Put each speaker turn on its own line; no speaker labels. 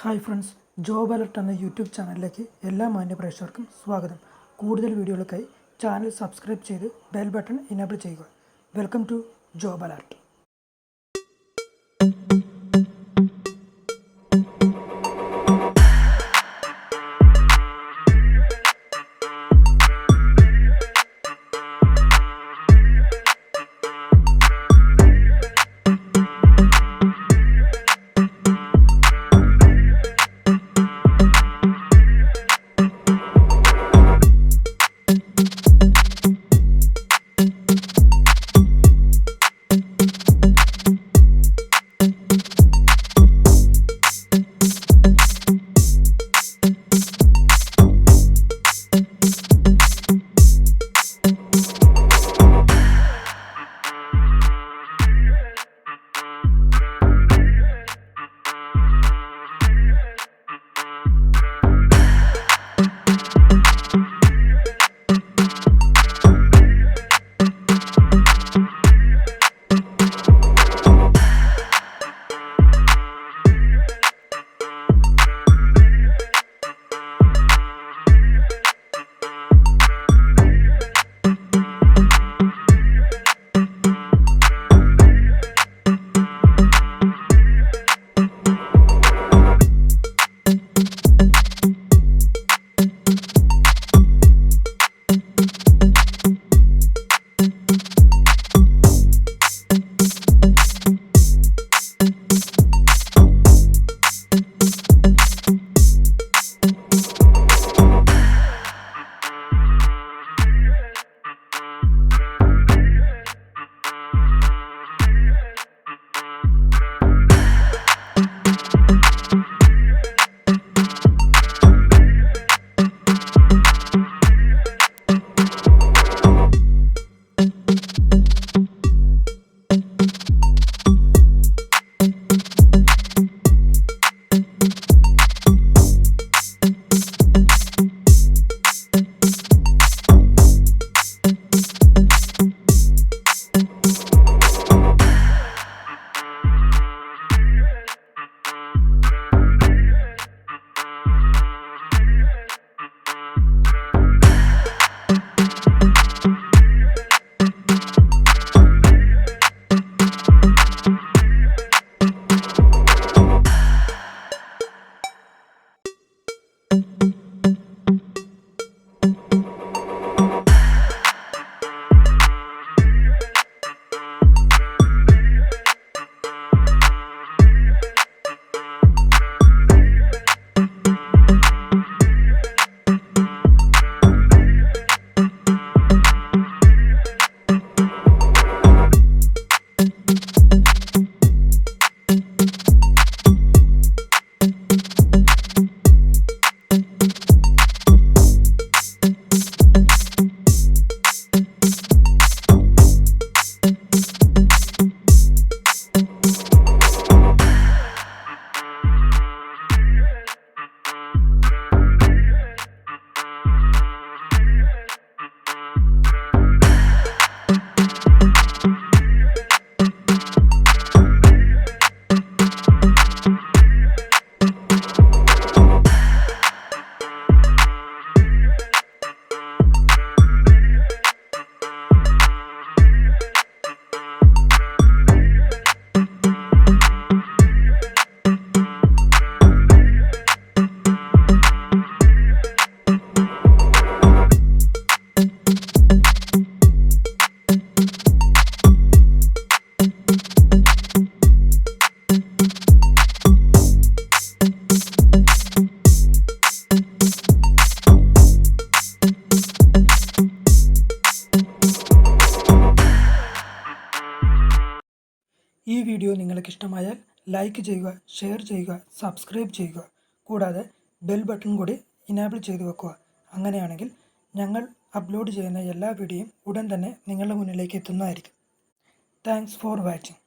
Hi friends, job alert എന്ന YouTube ചാനലിലേക്ക് എല്ലാ മാന്യ പ്രേക്ഷകർക്കും സ്വാഗതം. കൂടുതൽ വീഡിയോകൾക്കായി ചാനൽ സബ്സ്ക്രൈബ് ചെയ്ത് ബെൽ ബട്ടൺ ഇനേബിൾ ചെയ്യുക. Welcome to job alert. ഈ വീഡിയോ നിങ്ങൾക്ക് ഇഷ്ടമായാൽ ലൈക്ക് ചെയ്യുക, ഷെയർ ചെയ്യുക, സബ്സ്ക്രൈബ് ചെയ്യുക. കൂടാതെ ബെൽ ബട്ടൺ കൂടി ഇനേബിൾ ചെയ്തു വെക്കുക. അങ്ങനെയാണെങ്കിൽ ഞങ്ങൾ അപ്ലോഡ് ചെയ്യുന്ന എല്ലാ വീഡിയോയും ഉടൻ തന്നെ നിങ്ങളുടെ മുന്നിലേക്ക് എത്തുന്നതായിരിക്കും. Thanks for watching.